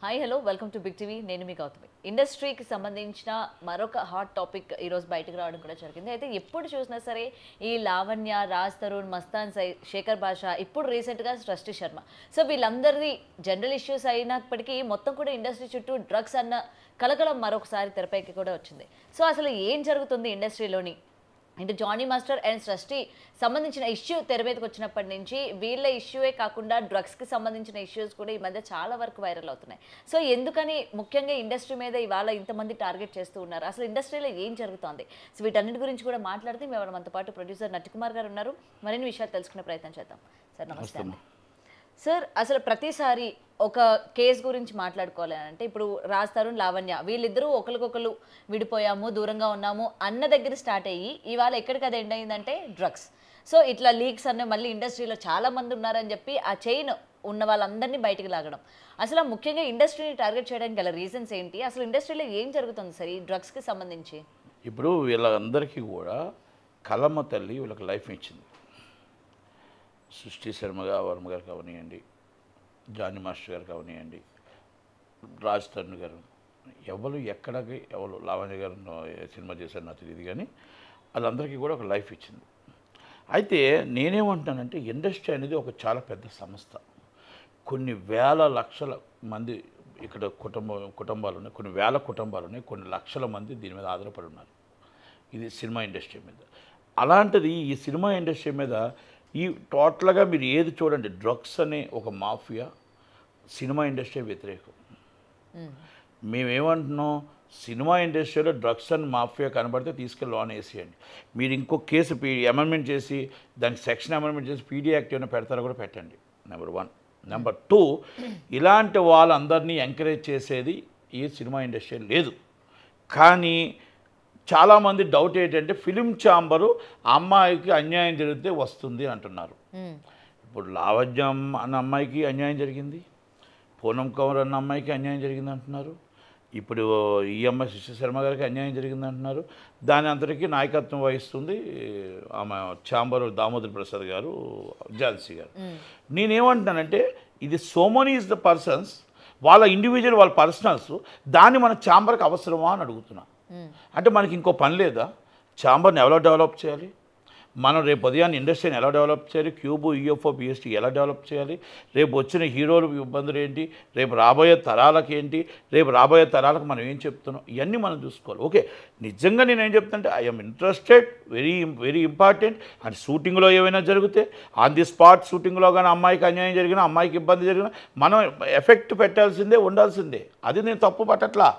Hi hello welcome to big TV నేను మీ గౌతమి ఇండస్ట్రీకి సంబంధించిన మరొక హాట్ టాపిక్ ఈరోజు బయటకు రావడం కూడా జరిగింది అయితే ఎప్పుడు చూసినా సరే ఈ లావణ్య రాజ్ తరుణ్ మస్తాన్ సై శేఖర్ భాషా ఇప్పుడు రీసెంట్గా సృష్టి శర్మ సో వీళ్ళందరిది జనరల్ ఇష్యూస్ అయినప్పటికీ మొత్తం కూడా ఇండస్ట్రీ చుట్టూ డ్రగ్స్ అన్న కలకలం మరొకసారి తెరపైకి కూడా వచ్చింది సో అసలు ఏం జరుగుతుంది ఇండస్ట్రీలోని అంటే జానీ మాస్టర్ అండ్ సృష్టి సంబంధించిన ఇష్యూ తెర మీదకి వచ్చినప్పటి నుంచి వీళ్ళ ఇష్యూయే కాకుండా డ్రగ్స్కి సంబంధించిన ఇష్యూస్ కూడా ఈ మధ్య చాలా వరకు వైరల్ అవుతున్నాయి సో ఎందుకని ముఖ్యంగా ఇండస్ట్రీ మీద ఇవాళ ఇంతమంది టార్గెట్ చేస్తూ ఉన్నారు అసలు ఇండస్ట్రీలో ఏం జరుగుతోంది సో వీటన్నిటి గురించి కూడా మాట్లాడితే మేము మనతో పాటు ప్రొడ్యూసర్ నట్టికుమార్ గారు ఉన్నారు మరిన్ని విషయాలు తెలుసుకునే ప్రయత్నం చేద్దాం సార్ నమస్తే సార్ అసలు ప్రతిసారి ఒక కేసు గురించి మాట్లాడుకోవాలి అంటే ఇప్పుడు రాజ్ తరుణ్ లావణ్య వీళ్ళిద్దరూ ఒకరికొకరు విడిపోయాము దూరంగా ఉన్నాము అన్న దగ్గర స్టార్ట్ అయ్యి ఇవాళ ఎక్కడికి అది ఎండ్ అయిందంటే డ్రగ్స్ సో ఇట్లా లీక్స్ అన్న మళ్ళీ ఇండస్ట్రీలో చాలా మంది ఉన్నారని చెప్పి ఆ చైన్ ఉన్న వాళ్ళందరినీ బయటికి లాగడం అసలు ముఖ్యంగా ఇండస్ట్రీని టార్గెట్ చేయడానికి గల రీజన్స్ ఏంటి అసలు ఇండస్ట్రీలో ఏం జరుగుతుంది సార్ ఈ డ్రగ్స్కి సంబంధించి ఇప్పుడు వీళ్ళందరికీ కూడా కలమ్మ తల్లి వీళ్ళకి లైఫ్ ఇచ్చింది సృష్టి శర్మ వర్మ గారు కావనియండి జానీ మాస్టర్ గారు కావనియండి రాజ్ తరుణ్ గారు ఎవరు ఎక్కడికి ఎవరు లావణ్య గారు సినిమా చేశారు నాకు తెలియదు కానీ వాళ్ళందరికీ కూడా ఒక లైఫ్ ఇచ్చింది అయితే నేనేమంటున్నానంటే ఇండస్ట్రీ అనేది ఒక చాలా పెద్ద సంస్థ కొన్ని వేల లక్షల మంది ఇక్కడ కుటుంబాలు ఉన్నాయి కొన్ని వేల కుటుంబాలు ఉన్నాయి కొన్ని లక్షల మంది దీని మీద ఆధారపడి ఉన్నారు ఇది సినిమా ఇండస్ట్రీ మీద అలాంటిది ఈ సినిమా ఇండస్ట్రీ మీద ఈ టోటల్గా మీరు ఏది చూడండి డ్రగ్స్ అనే ఒక మాఫియా సినిమా ఇండస్ట్రీ వ్యతిరేకం మేమేమంటున్నాం సినిమా ఇండస్ట్రీలో డ్రగ్స్ అండ్ మాఫియా కనబడితే తీసుకెళ్ళి లోన్ వేసేయండి మీరు ఇంకో కేసు అమెండ్మెంట్ చేసి దానికి సెక్షన్ అమెండ్మెంట్ చేసి పీడీ యాక్ట్ ఏమైనా పెడతారో కూడా పెట్టండి నెంబర్ 1 నెంబర్ 2 ఇలాంటి వాళ్ళందరినీ ఎంకరేజ్ చేసేది ఈ సినిమా ఇండస్ట్రీ లేదు కానీ చాలామంది డౌట్ ఏంటంటే ఫిలిం ఛాంబరు అమ్మాయికి అన్యాయం జరిగితే వస్తుంది అంటున్నారు ఇప్పుడు లావణ్యం అన్న అమ్మాయికి అన్యాయం జరిగింది పూనం కౌర్ అన్న అమ్మాయికి అన్యాయం జరిగింది అంటున్నారు ఇప్పుడు ఈ అమ్మాయి సృష్టి శర్మ గారికి అన్యాయం జరిగింది అంటున్నారు దాని అంతటికీ నాయకత్వం వహిస్తుంది ఆమె ఛాంబరు దామోదర్ ప్రసాద్ గారు ఝాన్సీ గారు నేనేమంటున్నానంటే ఇది so many is the persons వాళ్ళ ఇండివిజువల్ వాళ్ళ పర్సనల్స్ దాన్ని మన ఛాంబర్కి అవసరమా అని అడుగుతున్నా అంటే మనకి ఇంకో పని లేదా ఛాంబర్ని ఎలా డెవలప్ చేయాలి మనం రేపు ఉదయాన్ని ఇండస్ట్రీని ఎలా డెవలప్ చేయాలి క్యూబ్ ఈఎఫ్ఓ పిఎస్టీ ఎలా డెవలప్ చేయాలి రేపు వచ్చిన హీరోలు ఇబ్బందులు ఏంటి రేపు రాబోయే తరాలకు ఏంటి రేపు రాబోయే తరాలకు మనం ఏం చెప్తున్నాం ఇవన్నీ మనం చూసుకోవాలి ఓకే నిజంగా నేను ఏం చెప్తుంటే I'm interested very very important and షూటింగ్లో ఏమైనా జరిగితే ఆన్ ది స్పాట్ షూటింగ్లో కానీ అమ్మాయికి అన్యాయం జరిగినా అమ్మాయికి ఇబ్బంది జరిగినా మనం ఎఫెక్ట్ పెట్టాల్సిందే ఉండాల్సిందే అది నేను తప్పు పట్టట్లా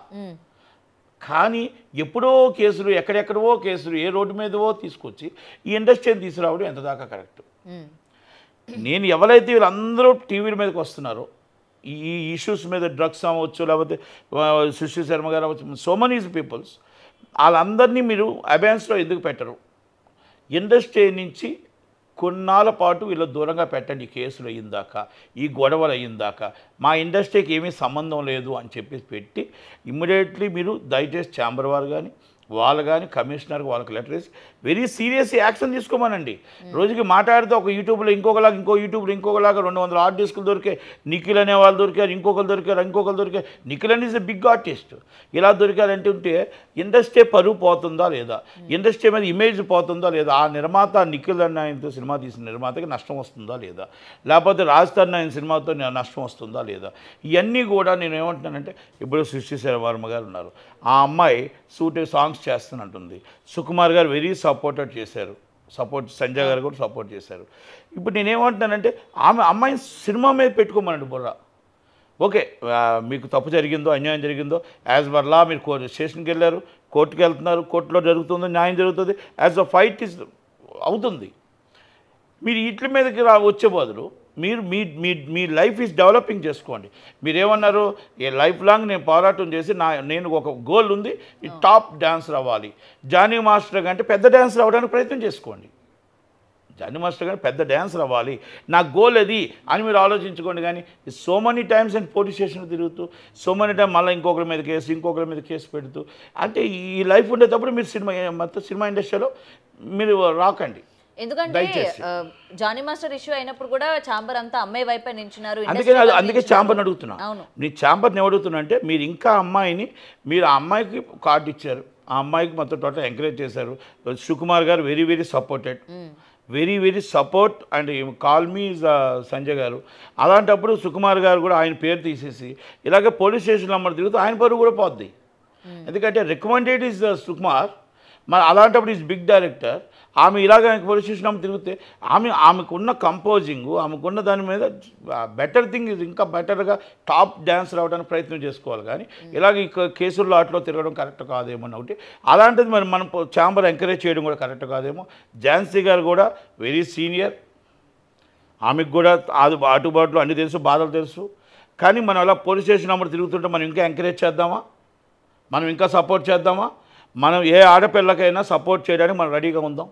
కానీ ఎప్పుడో కేసులు ఎక్కడెక్కడవో కేసులు ఏ రోడ్డు మీదవో తీసుకొచ్చి ఈ ఇండస్ట్రీని తీసుకురావడం ఎంత దాకా కరెక్ట్ నేను ఎవరైతే వీళ్ళందరూ టీవీల మీదకి వస్తున్నారో ఈ ఇష్యూస్ మీద డ్రగ్స్ అవ్వచ్చు లేకపోతే సృష్టి శర్మ గారు అవ్వచ్చు సో మెనీ పీపుల్స్ వాళ్ళందరినీ మీరు అబయాన్స్లో ఎందుకు పెట్టరు ఇండస్ట్రీ నుంచి కొన్నాళ్ళ పాటు వీళ్ళు దూరంగా పెట్టండి ఈ కేసులు అయ్యిందాక ఈ గొడవలు అయ్యిందాక మా ఇండస్ట్రీకి ఏమీ సంబంధం లేదు అని చెప్పేసి పెట్టి ఇమ్మీడియట్లీ మీరు దయచేసి ఛాంబర్ వారు కానీ వాళ్ళు కానీ కమిషనర్కి వాళ్ళకి లెటర్ వేసి వెరీ సీరియస్ యాక్షన్ తీసుకోమనండి రోజుకి మాట్లాడితే ఒక యూట్యూబ్లో ఇంకొకలాగా ఇంకో యూట్యూబ్లో ఇంకొకలాగా 200 హార్డ్ డిస్కులు దొరికాయి నిఖిల్ అనే వాళ్ళు దొరికారు ఇంకొకరు దొరికారు నిఖిల్ అని ఈజ్ ఎ బిగ్ ఆర్టిస్ట్ ఇలా దొరికారంటే ఉంటే ఇండస్ట్రీ పరువు పోతుందా లేదా ఇండస్ట్రీ మీద ఇమేజ్ పోతుందా లేదా ఆ నిర్మాత నిఖిల్ అన్న ఆయనతో సినిమా తీసిన నిర్మాతకి నష్టం వస్తుందా లేదా లేకపోతే రాజ్ తరుణ్ ఆయన సినిమాతో నష్టం వస్తుందా లేదా ఇవన్నీ కూడా నేను ఏమంటున్నానంటే ఇప్పుడు సృష్టి వర్మ గారు ఉన్నారు ఆ అమ్మాయి సాంగ్స్ చేస్తున్నట్టుంది సుకుమార్ గారు వెరీ సపోర్టెడ్ చేశారు సంజయ్ గారు కూడా సపోర్ట్ చేశారు ఇప్పుడు నేనేమంటున్నానంటే అమ్మాయిని సినిమా మీద పెట్టుకోమనండి బుర్ర ఓకే మీకు తప్పు జరిగిందో అన్యాయం జరిగిందో యాజ్ పర్ లా మీరు స్టేషన్కి వెళ్ళారు కోర్టుకి వెళ్తున్నారు కోర్టులో జరుగుతుందో న్యాయం జరుగుతుంది యాజ్ అ ఫైట్ ఇస్ అవుతుంది మీరు వీటి మీదకి వచ్చే బదులు మీరు మీ లైఫ్ ఈజ్ డెవలపింగ్ చేసుకోండి మీరేమన్నారు ఏ లైఫ్ లాంగ్ నేను పోరాటం చేసి నేను ఒక గోల్ ఉంది ఈ టాప్ డ్యాన్సర్ అవ్వాలి జానీ మాస్టర్ కంటే పెద్ద డ్యాన్సర్ అవ్వడానికి ప్రయత్నం చేసుకోండి జానీ మాస్టర్ కంటే పెద్ద డ్యాన్సర్ అవ్వాలి నా గోల్ అది అని మీరు ఆలోచించుకోండి కానీ so many times and police station తిరుగుతూ సో మెనీ టైం మళ్ళీ ఇంకొకరి మీద కేసు పెడుతూ అంటే ఈ లైఫ్ ఉండేటప్పుడు మీరు సినిమా ఇండస్ట్రీలో మీరు రాకండి ఎందుకంటే దయచేసి. జానీ మాస్టర్ ఇష్యూ అయినప్పుడు కూడా ఛాంబర్ అంతా అమ్మాయి వైపే నించున్నారు. అందుకే ఛాంబర్ని అడుగుతున్నా. అవును. నీ ఛాంబర్ని అడుగుతున్నా అంటే మీరు ఇంకా అమ్మాయిని మీరు ఆ అమ్మాయికి కార్డు ఇచ్చారు, ఆ అమ్మాయికి మొత్తం టోటల్ ఎంకరేజ్ చేశారు. సుకుమార్ గారు very very supported, very very support and call me Sanjay గారు. అలాంటప్పుడు సుకుమార్ గారు కూడా ఆయన పేరు తీసేసి ఇలాగే పోలీస్ స్టేషన్ నెంబర్ తిరుగుతూ ఆయన పేరు కూడా పోద్ది. ఎందుకంటే రికమెండెడ్ ఈజ్ సుకుమార్, మరి అలాంటప్పుడు ఈజ్ బిగ్ డైరెక్టర్. ఆమె ఇలాగ పోలీస్ స్టేషన్ నెంబర్ తిరిగితే ఆమెకున్న కంపోజింగ్, ఆమెకున్న దాని మీద బెటర్ థింగ్ ఇది ఇంకా బెటర్గా టాప్ డ్యాన్స్ రావడానికి ప్రయత్నం చేసుకోవాలి. కానీ ఇలాగ ఈ కేసుల్లో ఆటలో తిరగడం కరెక్ట్ కాదేమో అని ఒకటి. అలాంటిది మరి మనం ఛాంబర్ ఎంకరేజ్ చేయడం కూడా కరెక్ట్ కాదేమో. ఝాన్సీ గారు కూడా వెరీ సీనియర్, ఆమెకు కూడా ఆటుబాట్లు అన్నీ తెలుసు, బాధలు తెలుసు. కానీ మనం అలా పోలీస్ స్టేషన్ నెంబర్ తిరుగుతుంటే మనం ఇంకా ఎంకరేజ్ చేద్దామా, మనం ఇంకా సపోర్ట్ చేద్దామా? మనం ఏ ఆడపిల్లకైనా సపోర్ట్ చేయడానికి మనం రెడీగా ఉందాం.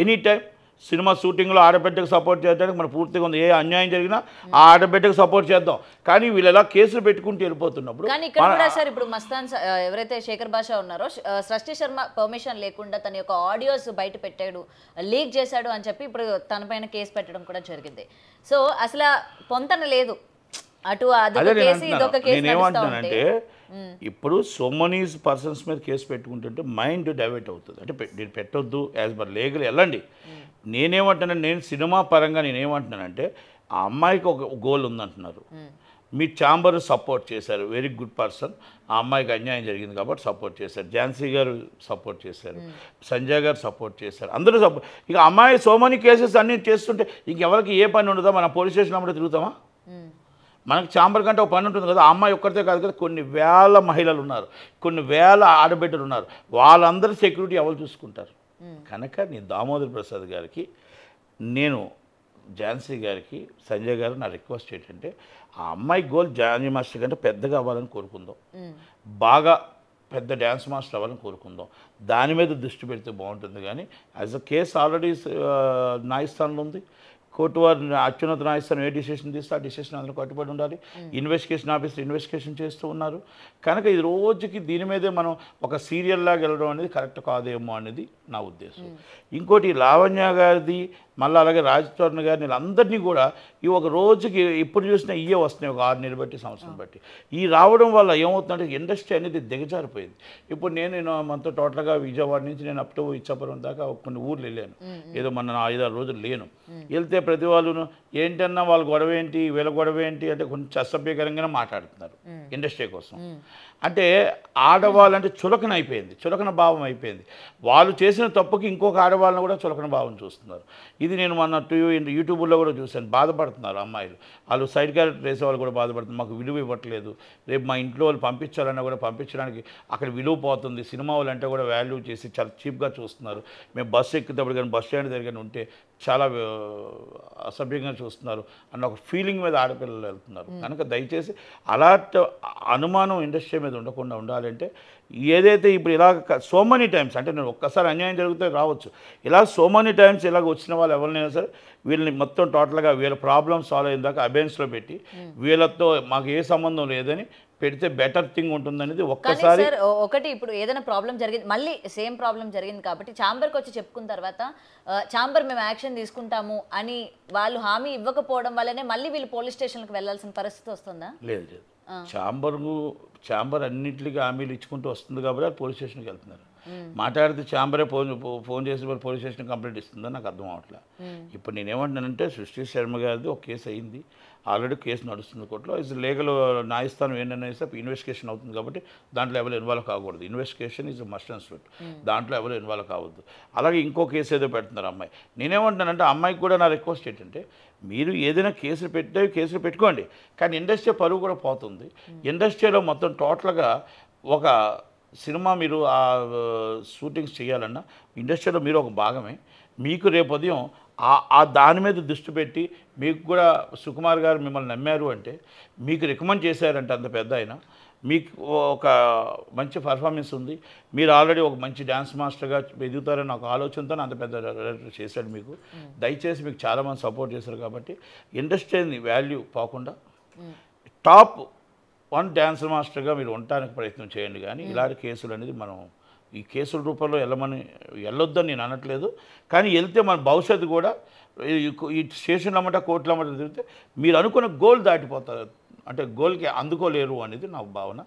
ఎనీ టైం సినిమా షూటింగ్లో ఆడబిడ్డకు సపోర్ట్ చేయడానికి మనం పూర్తిగా ఉంది. ఏ అన్యాయం జరిగినా ఆ ఆడబిడ్డకు సపోర్ట్ చేద్దాం. కానీ వీళ్ళు ఎలా కేసులు పెట్టుకుంటూ వెళ్ళిపోతున్నప్పుడు కానీ ఇక్కడ కూడా సార్ ఇప్పుడు మస్తాన్ ఎవరైతే శేఖర్ భాష ఉన్నారో సృష్టి శర్మ పర్మిషన్ లేకుండా తన యొక్క ఆడియోస్ బయట పెట్టాడు, లీక్ చేశాడు అని చెప్పి ఇప్పుడు తన పైన కేసు పెట్టడం కూడా జరిగింది. సో అసలు పొంతన లేదు, అటు అదొక కేసు ఇదొక కేసు. నేనేమంటున్నానంటే ఇప్పుడు సో మెనీ పర్సన్స్ మీద కేసు పెట్టుకుంటుంటే మైండ్ డైవర్ట్ అవుతుంది. అంటే నేను పెట్టొద్దు, యాజ్ పర్ లీగల్ వెళ్ళండి. నేనేమంటున్నాను, నేను సినిమా పరంగా నేనేమంటున్నానంటే ఆ అమ్మాయికి ఒక గోల్ ఉందంటున్నారు, మీ ఛాంబర్ సపోర్ట్ చేశారు, వెరీ గుడ్ పర్సన్. ఆ అమ్మాయికి అన్యాయం జరిగింది కాబట్టి సపోర్ట్ చేశారు. ఝాన్సీ గారు సపోర్ట్ చేశారు, సంజయ్ గారు సపోర్ట్ చేశారు, అందరూ సపోర్ట్. ఇక అమ్మాయి సో మెనీ కేసెస్ అన్నీ చేస్తుంటే ఇంకెవరికి ఏ పని ఉండదా? మన పోలీస్ స్టేషన్ అమ్మడే తిరుగుతామా? మనకు ఛాంబర్ కంటే ఒక పని ఉంటుంది కదా. ఆ అమ్మాయి ఒక్కరితే కాదు కదా, కొన్ని వేల మహిళలు ఉన్నారు, కొన్ని వేల ఆడబిడ్డలు ఉన్నారు, వాళ్ళందరూ సెక్యూరిటీ ఎవరు చూసుకుంటారు? కనుక నేను దామోదర్ ప్రసాద్ గారికి, నేను ఝాన్సీ గారికి, సంజయ్ గారు నా రిక్వెస్ట్ ఏంటంటే ఆ అమ్మాయి గోల్ జానీ మాస్టర్ కంటే పెద్దగా అవ్వాలని కోరుకుందాం, బాగా పెద్ద డ్యాన్స్ మాస్టర్ అవ్వాలని కోరుకుందాం. దాని మీద దృష్టి పెడితే బాగుంటుంది. కానీ యాజ్ అ కేసు ఆల్రెడీ న్యాయస్థానంలో ఉంది. కోర్టు వారు అత్యున్నత న్యాయస్థానం ఏ డిసిషన్ తీస్తే ఆ డిసిషన్ అందరూ కట్టుబడి ఉండాలి. ఇన్వెస్టిగేషన్ ఆఫీసర్ ఇన్వెస్టిగేషన్ చేస్తూ ఉన్నారు. కనుక ఇది రోజుకి దీని మీదే మనం ఒక సీరియల్ లాగా వెళ్ళడం అనేది కరెక్ట్ కాదేమో అనేది నా ఉద్దేశం. ఇంకోటి లావణ్య గారిది, మళ్ళీ అలాగే రాజతోరణ గారిని, వీళ్ళందరినీ కూడా ఈ ఒక రోజుకి ఇప్పుడు చూసినా ఇవే వస్తున్నాయి, ఒక 6 నెలలు బట్టి, సంవత్సరం బట్టి. ఈ రావడం వల్ల ఏమవుతుందంటే ఇండస్ట్రీ అనేది దిగజారిపోయింది. ఇప్పుడు నేను మనతో టోటల్గా విజయవాడ నుంచి నేను అప్ టు ఇచ్చాపురం దాకా కొన్ని ఊర్లు వెళ్ళాను. ఏదో మన 5-6 రోజులు లేను. వెళ్తే ప్రతి వాళ్ళు ఏంటన్నా వాళ్ళ గొడవ ఏంటి, వీళ్ళ గొడవ ఏంటి అంటే కొంచెం అసభ్యకరంగానే మాట్లాడుతున్నారు ఇండస్ట్రీ కోసం. అంటే ఆడవాళ్ళంటే చులకన అయిపోయింది, చులకన భావం అయిపోయింది. వాళ్ళు చేసిన తప్పుకి ఇంకొక ఆడవాళ్ళని కూడా చులకన భావం చూస్తున్నారు. ఇది నేను మన యూట్యూబ్లో కూడా చూశాను. బాధపడుతున్నారు అమ్మాయిలు, వాళ్ళు సైడ్ క్యారెక్టర్ వేసే వాళ్ళు కూడా బాధపడుతున్నారు. మాకు విలువ ఇవ్వట్లేదు, రేపు మా ఇంట్లో వాళ్ళు పంపించాలన్నా కూడా పంపించడానికి అక్కడ విలువ పోతుంది. సినిమా వాళ్ళు అంటే కూడా వాల్యూ చేసి చాలా చీప్గా చూస్తున్నారు. మేము బస్సు ఎక్కేటప్పుడు కానీ బస్ స్టాండ్ దగ్గర ఉంటే చాలా అసభ్యంగా చూస్తున్నారు అన్న ఒక ఫీలింగ్ మీద ఆడపిల్లలు వెళ్తున్నారు. కనుక దయచేసి అలాంటి అనుమానం ఇండస్ట్రీ మీద ఉండకుండా ఉండాలంటే ఏదైతే ఇప్పుడు ఇలా సో మెనీ టైమ్స్, అంటే నేను ఒక్కసారి అన్యాయం జరిగితే రావచ్చు, ఇలా సో మెనీ టైమ్స్ ఇలాగ వచ్చిన వాళ్ళు ఎవరినైనా సరే వీళ్ళని మొత్తం టోటల్గా వీళ్ళ ప్రాబ్లమ్ సాల్వ్ అయిన దాకా అబెన్స్లో పెట్టి వీళ్ళతో మాకు ఏ సంబంధం లేదని పెడితే బెటర్ థింగ్ ఉంటుందనేది ఒక్కసారి. ఒకటి ఇప్పుడు ఏదైనా ప్రాబ్లం జరిగింది, మళ్ళీ సేమ్ ప్రాబ్లం జరిగింది కాబట్టి ఛాంబర్కి వచ్చి చెప్పుకున్న తర్వాత ఛాంబర్ మేము యాక్షన్ తీసుకుంటాము అని వాళ్ళు హామీ ఇవ్వకపోవడం వల్లనే మళ్ళీ వీళ్ళు పోలీస్ స్టేషన్కి వెళ్ళాల్సిన పరిస్థితి వస్తుందా? లేదు లేదు, ఛాంబర్ అన్నింటికి హామీలు ఇచ్చుకుంటూ వస్తుంది కాబట్టి పోలీస్ స్టేషన్కి వెళ్తున్నారు. మాట్లాడితే ఛాంబరే ఫోన్ చేసి మరి పోలీస్ స్టేషన్ కంప్లైంట్ ఇస్తుందని నాకు అర్థం అవట్లేదు. ఇప్పుడు నేనేమంటున్నానంటే సృష్టి శర్మ గారిది ఒక కేసు అయింది, ఆల్రెడీ కేసు నడుస్తుంది కోర్టులో. ఇది లీగల్ న్యాయస్థానం ఏంటనే ఇన్వెస్టిగేషన్ అవుతుంది కాబట్టి దాంట్లో ఎవరు ఇన్వాల్వ్ కాకూడదు. Investigation is must and should, దాంట్లో ఎవరు ఇన్వాల్వ్ కావద్దు. అలాగే ఇంకో కేసు ఏదో పెడుతున్నారు అమ్మాయి. నేనేమంటున్నానంటే అమ్మాయికి కూడా నా రిక్వెస్ట్ ఏంటంటే మీరు ఏదైనా కేసులు పెట్టుకోండి, కానీ ఇండస్ట్రీ పరువు కూడా పోతుంది. ఇండస్ట్రీలో మొత్తం టోటల్గా ఒక సినిమా మీరు ఆ షూటింగ్స్ చేయాలన్నా ఇండస్ట్రీలో మీరు ఒక భాగమే. మీకు రేపు ఉదయం ఆ దాని మీద దృష్టి పెట్టి మీకు కూడా సుకుమార్ గారు మిమ్మల్ని నమ్మారు అంటే, మీకు రికమెండ్ చేశారంటే అంత పెద్ద ఆయన, మీకు ఒక మంచి పర్ఫార్మెన్స్ ఉంది, మీరు ఆల్రెడీ ఒక మంచి డ్యాన్స్ మాస్టర్గా ఎదుగుతారని ఒక ఆలోచనతో అంత పెద్ద డైరెక్టర్ చేశాడు మీకు. దయచేసి మీకు చాలామంది సపోర్ట్ చేశారు కాబట్టి ఇండస్ట్రీని వాల్యూ పోకుండా టాప్ 1 డ్యాన్స్ మాస్టర్గా మీరు ఉండటానికి ప్రయత్నం చేయండి. కానీ ఇలాంటి కేసులు అనేది మనం ఈ కేసుల రూపంలో వెళ్ళొద్దని నేను అనట్లేదు, కానీ వెళ్తే మన భవిష్యత్తు కూడా ఈ స్టేషన్లు అమ్మట కోర్టులు అమ్మట తిరిగితే మీరు అనుకున్న గోల్ దాటిపోతారు, అంటే గోల్కి అందుకోలేరు అనేది నా భావన.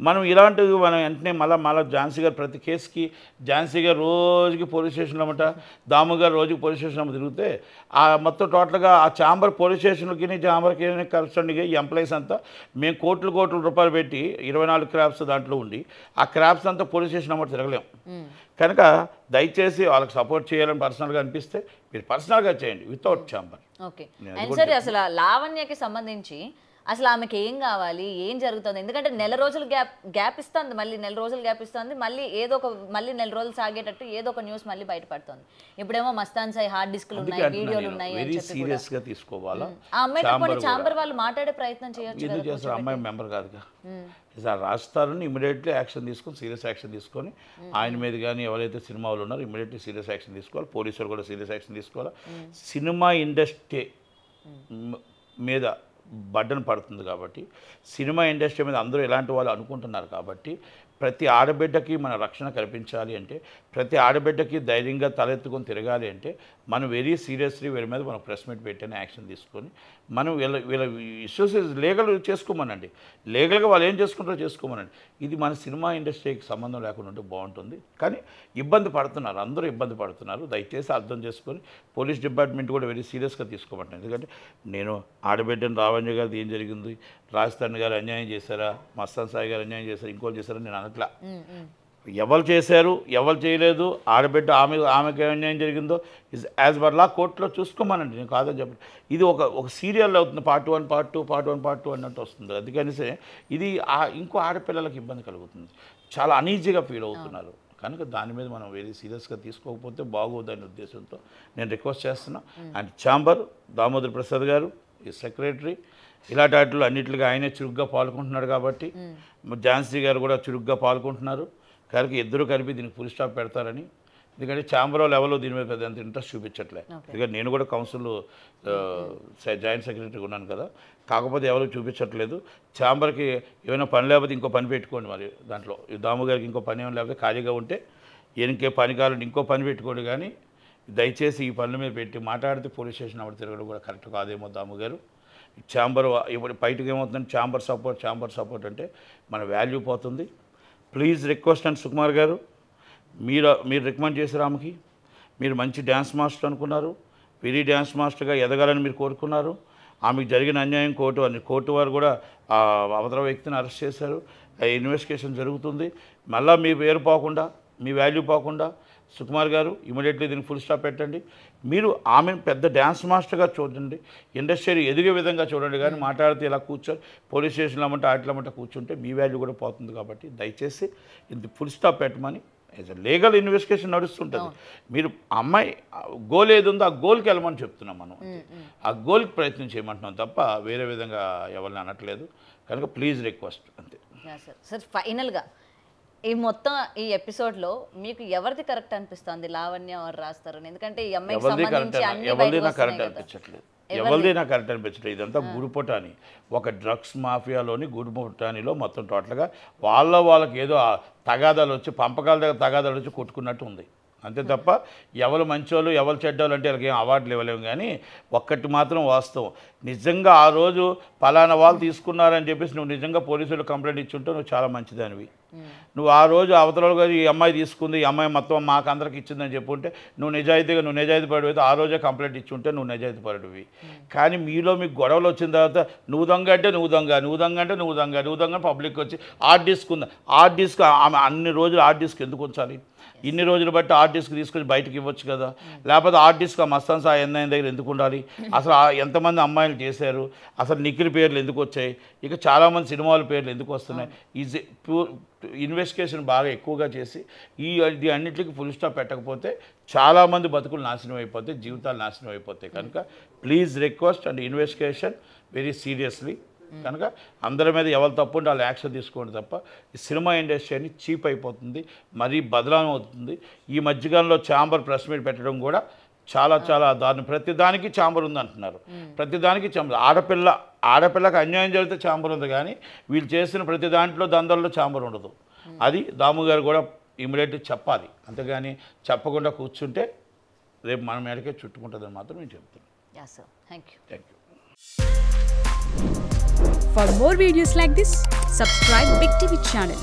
మనం ఇలాంటివి మనం వెంటనే మళ్ళీ ఝాన్సీ గారు ప్రతి కేసుకి ఝాన్సీ గారు రోజుకి పోలీస్ స్టేషన్లో అమ్మట, దాము గారు రోజుకి పోలీస్ స్టేషన్ అమ్మ తిరిగితే ఆ మొత్తం టోటల్గా ఆ ఛాంబర్ పోలీస్ స్టేషన్కి ఛాంబర్కి కరెక్ట్గా ఈ ఎంప్లాయీస్ అంతా మేము కోట్ల రూపాయలు పెట్టి 24 క్రాప్స్ దాంట్లో ఉండి ఆ క్రాప్స్ అంతా పోలీస్ స్టేషన్ అమ్మట తిరగలేం. కనుక దయచేసి వాళ్ళకి సపోర్ట్ చేయాలని పర్సనల్గా అనిపిస్తే మీరు పర్సనల్గా చేయండి వితౌట్ ఛాంబర్. ఓకే. అండ్ సరే అసలు లావణ్యకి సంబంధించి అసలు ఆమెకి ఏం కావాలి, ఏం జరుగుతుంది? ఎందుకంటే నెల రోజులు గ్యాప్ ఇస్తుంది, మళ్ళీ నెల రోజులు గ్యాప్ ఇస్తుంది, మళ్ళీ నెల రోజులు సాగేటట్టు ఏదో ఒక న్యూస్ మళ్ళీ బయటపడుతుంది. ఇప్పుడేమో మస్తాన్ సాయి హార్డ్ డిస్క్లు ఉన్నాయి, వీడియోలు ఉన్నాయి అని చెప్పి సీరియస్గా తీసుకోవాలా. ఆ అమ్మాయితో కొన్ని ఛాంబర్ వాళ్ళు మాట్లాడే ప్రయత్నం చేయొచ్చు. ఎందుకు చేస్తారు? అమ్మాయి మెంబర్ కాదుగా. సార్ రాస్తారని ఇమీడియట్లీ యాక్షన్ తీసుకొని సీరియస్ యాక్షన్ తీసుకొని ఆయన మీద కానీ ఎవరైతే సినిమా వాళ్ళు ఉన్నారో ఇమీడియట్లీ సీరియస్ యాక్షన్ తీసుకోవాలి. పోలీసులు కూడా సీరియస్ యాక్షన్ తీసుకోవాలి. సినిమా ఇండస్ట్రీ మీద బడ్డను పడుతుంది కాబట్టి, సినిమా ఇండస్ట్రీ మీద అందరూ ఎలాంటి వాళ్ళు అనుకుంటున్నారు కాబట్టి, ప్రతి ఆడబిడ్డకి మన రక్షణ కల్పించాలి అంటే, ప్రతి ఆడబిడ్డకి ధైర్యంగా తలెత్తుకొని తిరగాలి అంటే మనం వెరీ సీరియస్లీ వీళ్ళ మీద మనం ప్రెస్ మీట్ పెట్టిన యాక్షన్ తీసుకొని మనం వీళ్ళ ఇష్యూస్ లీగల్ చేసుకోమనండి. లీగల్గా వాళ్ళు ఏం చేసుకుంటారో చేసుకోమనండి. ఇది మన సినిమా ఇండస్ట్రీకి సంబంధం లేకుండా ఉంటే బాగుంటుంది. కానీ ఇబ్బంది పడుతున్నారు, అందరూ ఇబ్బంది పడుతున్నారు. దయచేసి అర్థం చేసుకొని పోలీస్ డిపార్ట్మెంట్ కూడా వెరీ సీరియస్గా తీసుకోమంటాను. ఎందుకంటే నేను ఆడబిడ్డను రావణ్య గారిది ఏం జరిగింది, రాజస్థాన్ గారు అన్యాయం చేశారా, మస్తాన్ సాయి గారు అన్యాయం చేశారు, ఇంకోటి చేశారని నేను అనట్లా. ఎవరు చేశారు ఎవరు చేయలేదు, ఆడబిడ్డ ఆమెకి అన్యాయం జరిగిందో ఇస్ యాజ్ పర్ లా కోర్టులో చూసుకోమనండి, నేను కాదని చెప్పండి. ఇది ఒక సీరియల్ అవుతుంది, పార్ట్ 1 పార్ట్ 2 అన్నట్టు వస్తుంది. అందుకనిసే ఇది ఇంకో ఆడపిల్లలకు ఇబ్బంది కలుగుతుంది, చాలా అనీజీగా ఫీల్ అవుతున్నారు. కనుక దాని మీద మనం వెరీ సీరియస్గా తీసుకోకపోతే బాగోదనే ఉద్దేశంతో నేను రిక్వెస్ట్ చేస్తున్నా. అండ్ ఛాంబర్ దామోదర్ ప్రసాద్ గారు ఈ సెక్రటరీ, ఇలాంటి వాటిలో అన్నింటిగా ఆయనే చురుగ్గా పాల్గొంటున్నాడు కాబట్టి, ఝాన్సీ గారు కూడా చురుగ్గా పాల్గొంటున్నారు. కనుక ఇద్దరు కలిపి దీనికి ఫుల్ స్టాప్ పెడతారని. ఎందుకంటే ఛాంబర్ లెవెల్లో దీని మీద పెద్ద అంత ఇంట్రెస్ట్ చూపించట్లే. ఎందుకంటే నేను కూడా కౌన్సిల్ జాయింట్ సెక్రటరీగా ఉన్నాను కదా, కాకపోతే ఎవరు చూపించట్లేదు. ఛాంబర్కి ఏమైనా పని లేకపోతే ఇంకో పని పెట్టుకోండి. మరి దాంట్లో దాము గారికి ఇంకో పని ఏమైనా లేకపోతే ఖాళీగా ఉంటే ఇంకే పని కావాలంటే ఇంకో పని పెట్టుకోండి. కానీ దయచేసి ఈ పనుల మీద పెట్టి మాట్లాడితే పోలీస్ స్టేషన్ అప్పుడు తిరగడం కూడా కరెక్ట్ కాదేమో. దాము గారు ఛాంబర్ ఇప్పుడు బయటకు ఏమవుతుందంటే ఛాంబర్ సపోర్ట్ అంటే మన వాల్యూ పోతుంది. ప్లీజ్ రిక్వెస్ట్ అండ్ సుకుమార్ గారు, మీరు రికమెండ్ చేశారు ఆమెకి, మీరు మంచి డ్యాన్స్ మాస్టర్ అనుకున్నారు, వెరీ డ్యాన్స్ మాస్టర్గా ఎదగాలని మీరు కోరుకున్నారు. ఆమెకు జరిగిన అన్యాయం కోర్టు వారు కూడా అవతల వ్యక్తిని అరెస్ట్ చేశారు. ఇన్వెస్టిగేషన్ జరుగుతుంది. మళ్ళీ మీ పేరు పోకుండా, మీ వాల్యూ పోకుండా సుకుమార్ గారు ఇమీడియట్లీ దీనికి ఫుల్ స్టాప్ పెట్టండి. మీరు ఆమెను పెద్ద డ్యాన్స్ మాస్టర్గా చూడండి, ఇండస్ట్రీ ఎదిగే విధంగా చూడండి. కానీ మాట్లాడితే ఇలా కూర్చొని పోలీస్ స్టేషన్లో అమ్మంటే ఆటలమ్మంటే కూర్చుంటే మీ వాల్యూ కూడా పోతుంది. కాబట్టి దయచేసి ఇది ఫుల్ స్టాప్ పెట్టమని లీగల్ ఇన్వెస్టిగేషన్ నడుస్తుంటుంది. మీరు అమ్మాయి గోల్ ఏది ఉందో ఆ గోల్కి వెళ్ళమని చెప్తున్నాం మనం, ఆ గోల్కి ప్రయత్నం చేయమంటున్నాం తప్ప వేరే విధంగా ఎవరిని అనట్లేదు. కనుక ప్లీజ్ రిక్వెస్ట్ అంతే. సార్ ఫైనల్గా ఈ మొత్తం ఈ ఎపిసోడ్లో మీకు ఎవరిది కరెక్ట్ అనిపిస్తుంది, లావణ్య ఎవరు రాస్తారు? ఎందుకంటే ఈ అమ్మాయికి సంబంధించి ఎవరిది నాకు కరెక్ట్ అనిపించట్లేదు, ఎవరిది నాకు కరెక్ట్ అనిపించట్లేదు. ఇదంతా గుడిపుటాని, ఒక డ్రగ్స్ మాఫియాలోని గుడిపుటానిలో మొత్తం టోటల్గా వాళ్ళకి ఏదో తగాదాలు వచ్చి పంపకాల దగ్గర తగాదాలు వచ్చి కొట్టుకున్నట్టు ఉంది అంతే తప్ప ఎవరు మంచోళ్ళు ఎవరు చెడ్డోళ్ళు అంటే వాళ్ళకి ఏం అవార్డులు ఇవ్వలేము. కానీ ఒక్కటి మాత్రం వాస్తవం, నిజంగా ఆ రోజు పలానా వాళ్ళు తీసుకున్నారని చెప్పేసి నువ్వు నిజంగా పోలీసులు కంప్లైంట్ ఇచ్చుంటే నువ్వు చాలా మంచిదానివి. నువ్వు ఆ రోజు అవతల గారు ఈ అమ్మాయి తీసుకుంది, ఈ అమ్మాయి మొత్తం మాకు అందరికి ఇచ్చిందని చెప్పుంటే నువ్వు నిజాయితీ పడిపోతే ఆ రోజే కంప్లైంట్ ఇచ్చుంటే నువ్వు నిజాయితీ పడివి. కానీ మీకు గొడవలు వచ్చిన తర్వాత నువ్వు దొంగ అంటే నువ్వు దొంగ పబ్లిక్ వచ్చి హార్డ్ డిస్క్ ఉంది, హార్డ్ డిస్క్ ఆమె అన్ని రోజులు హార్డ్ డిస్క్ ఎందుకు ఉంచాలి? ఇన్ని రోజులు బట్టి హార్డ్ డిస్క్ తీసుకొని బయటకు ఇవ్వచ్చు కదా. లేకపోతే hard disk Mastan Sai NIN దగ్గర ఎందుకు ఉండాలి? అసలు ఎంతమంది అమ్మాయిలు చేశారు? అసలు నిఖిల్ పేర్లు ఎందుకు వచ్చాయి? ఇక చాలామంది సినిమాల పేర్లు ఎందుకు వస్తున్నాయి? ఈజీ ఇన్వెస్టిగేషన్ బాగా ఎక్కువగా చేసి ఇది అన్నింటికి ఫుల్ స్టాప్ పెట్టకపోతే చాలామంది బతుకులు నాశనం అయిపోతాయి, జీవితాలు నాశనం అయిపోతాయి. కనుక please request and investigation very seriously. కనుక అందరి మీద ఎవరు తప్పు ఉంటే వాళ్ళు యాక్షన్ తీసుకోండి తప్ప ఈ సినిమా ఇండస్ట్రీ అని చీప్ అయిపోతుంది, మరీ బదలాం అవుతుంది. ఈ మధ్యకాలంలో ఛాంబర్ ప్రెస్ మీట్ పెట్టడం కూడా చాలా దారుణం. ప్రతిదానికి ఛాంబర్ ఉంది అంటున్నారు, ప్రతిదానికి ఛాంబర్. ఆడపిల్లకి అన్యాయం జరిగితే ఛాంబర్ ఉంది, కానీ వీళ్ళు చేసిన ప్రతి దాంట్లో దందల్లో ఛాంబర్ ఉండదు. అది దాము గారు కూడా ఇమీడియట్గా చెప్పాలి, అంతేగాని చెప్పకుండా కూర్చుంటే రేపు మన మేడకే చుట్టుకుంటుందని మాత్రం నేను చెప్తున్నాను. Yeah sir, thank you. Thank you. For more videos like this, subscribe Big TV channel.